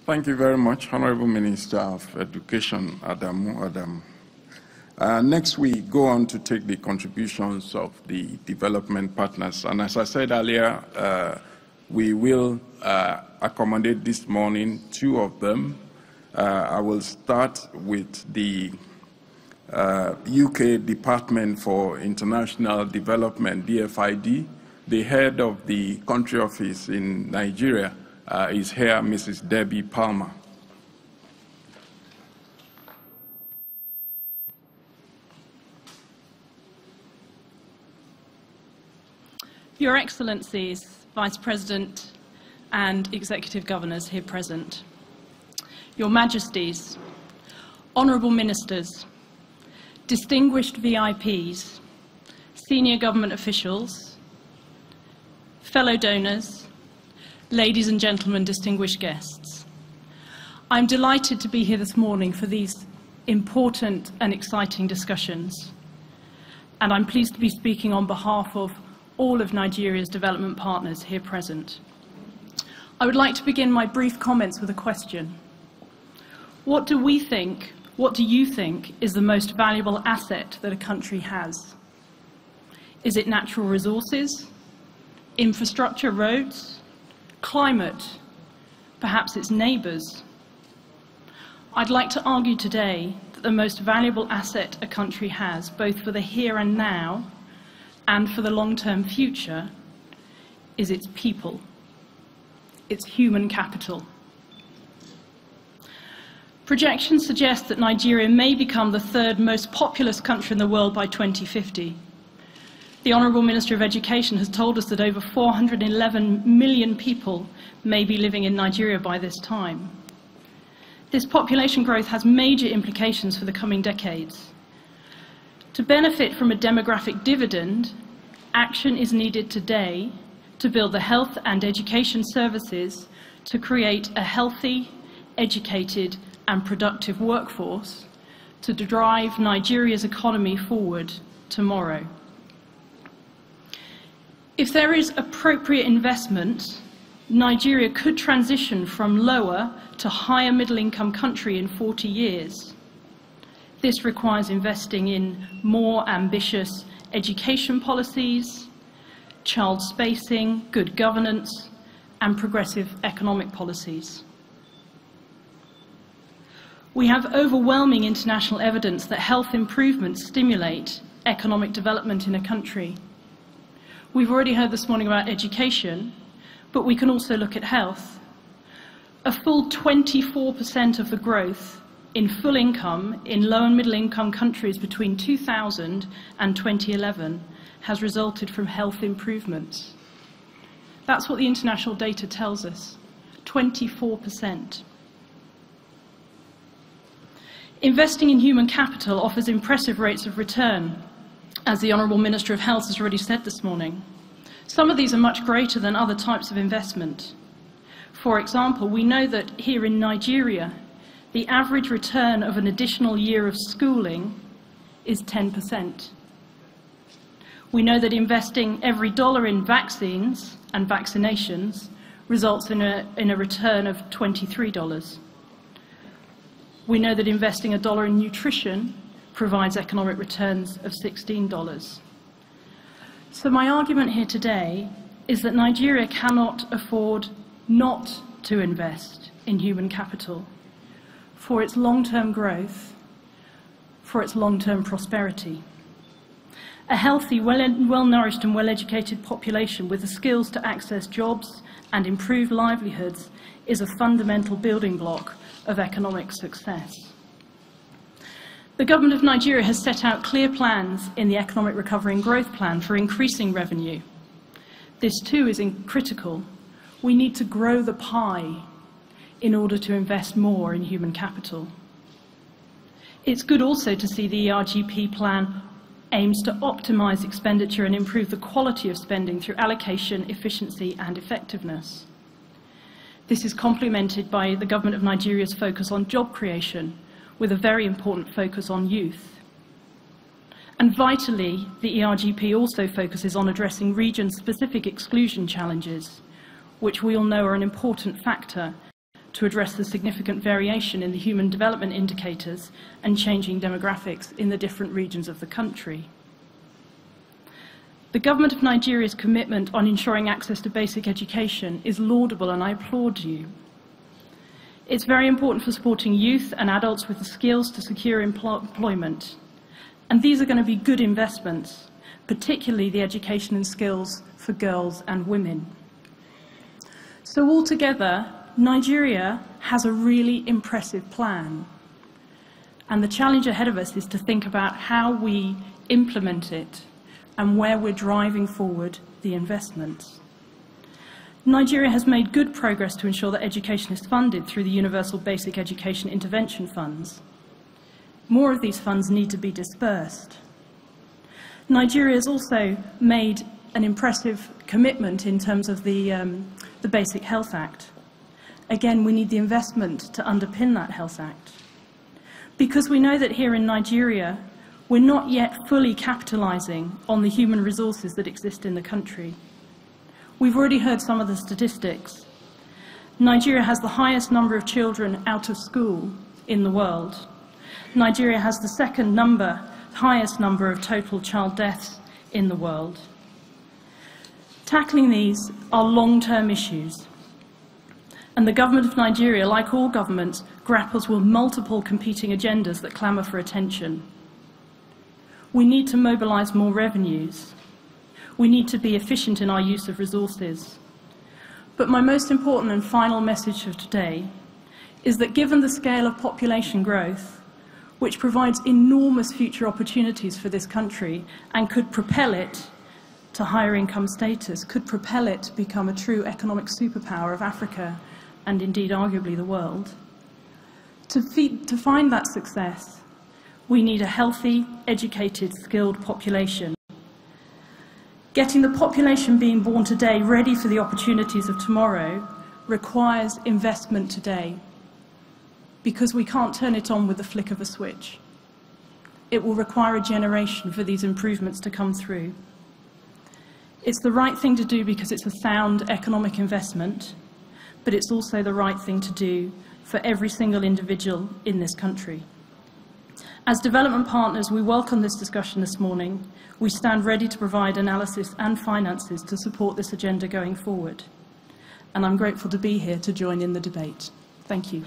Thank you very much, Honorable Minister of Education, Adamu. Next, we go on to take the contributions of the development partners. And as I said earlier, we will accommodate this morning 2 of them. I will start with the UK Department for International Development, DFID. The head of the country office in Nigeria is here, Mrs. Debbie Palmer. Your Excellencies, Vice President and Executive Governors here present, Your Majesties, Honourable Ministers, distinguished VIPs, senior government officials, fellow donors, ladies and gentlemen, distinguished guests. I'm delighted to be here this morning for these important and exciting discussions, and I'm pleased to be speaking on behalf of all of Nigeria's development partners here present. I would like to begin my brief comments with a question. What do you think is the most valuable asset that a country has? Is it natural resources, infrastructure, roads, climate, perhaps its neighbours? I'd like to argue today that the most valuable asset a country has, both for the here and now and for the long-term future, is its people, its human capital. Projections suggest that Nigeria may become the 3rd most populous country in the world by 2050. The Honourable Minister of Education has told us that over 411 million people may be living in Nigeria by this time. This population growth has major implications for the coming decades. To benefit from a demographic dividend, action is needed today to build the health and education services to create a healthy, educated and productive workforce to drive Nigeria's economy forward tomorrow. If there is appropriate investment, Nigeria could transition from lower to higher middle-income country in 40 years. This requires investing in more ambitious education policies, child spacing, good governance, and progressive economic policies. We have overwhelming international evidence that health improvements stimulate economic development in a country. We've already heard this morning about education, but we can also look at health. A full 24% of the growth in full income in low and middle income countries between 2000 and 2011 has resulted from health improvements. That's what the international data tells us, 24%. Investing in human capital offers impressive rates of return, as the Honourable Minister of Health has already said this morning. Some of these are much greater than other types of investment. For example, we know that here in Nigeria, the average return of an additional year of schooling is 10%. We know that investing every dollar in vaccines and vaccinations results in a return of $23. We know that investing $1 in nutrition provides economic returns of $16. So my argument here today is that Nigeria cannot afford not to invest in human capital for its long-term growth, for its long-term prosperity. A healthy, well-nourished and well-educated population with the skills to access jobs and improve livelihoods is a fundamental building block of economic success. The government of Nigeria has set out clear plans in the Economic Recovery and Growth Plan for increasing revenue. This too is critical. We need to grow the pie in order to invest more in human capital. It's good also to see the ERGP plan aims to optimise expenditure and improve the quality of spending through allocation, efficiency and effectiveness. This is complemented by the government of Nigeria's focus on job creation, with a very important focus on youth. And vitally, the ERGP also focuses on addressing region-specific exclusion challenges, which we all know are an important factor to address the significant variation in the human development indicators and changing demographics in the different regions of the country. The government of Nigeria's commitment on ensuring access to basic education is laudable, and I applaud you. It's very important for supporting youth and adults with the skills to secure employment. And these are going to be good investments, particularly the education and skills for girls and women. So altogether, Nigeria has a really impressive plan. And the challenge ahead of us is to think about how we implement it and where we're driving forward the investments. Nigeria has made good progress to ensure that education is funded through the Universal Basic Education Intervention Funds. More of these funds need to be dispersed. Nigeria has also made an impressive commitment in terms of the Basic Health Act. Again, we need the investment to underpin that Health Act. Because we know that here in Nigeria, we're not yet fully capitalizing on the human resources that exist in the country. We've already heard some of the statistics. Nigeria has the highest number of children out of school in the world. Nigeria has the second highest number of total child deaths in the world. Tackling these are long-term issues. And the government of Nigeria, like all governments, grapples with multiple competing agendas that clamour for attention. We need to mobilise more revenues. We need to be efficient in our use of resources. But my most important and final message of today is that given the scale of population growth, which provides enormous future opportunities for this country and could propel it to higher income status, could propel it to become a true economic superpower of Africa and indeed arguably the world, to find that success, we need a healthy, educated, skilled population. Getting the population being born today ready for the opportunities of tomorrow requires investment today, because we can't turn it on with the flick of a switch. It will require a generation for these improvements to come through. It's the right thing to do because it's a sound economic investment, but it's also the right thing to do for every single individual in this country. As development partners, we welcome this discussion this morning. We stand ready to provide analysis and finances to support this agenda going forward. And I'm grateful to be here to join in the debate. Thank you.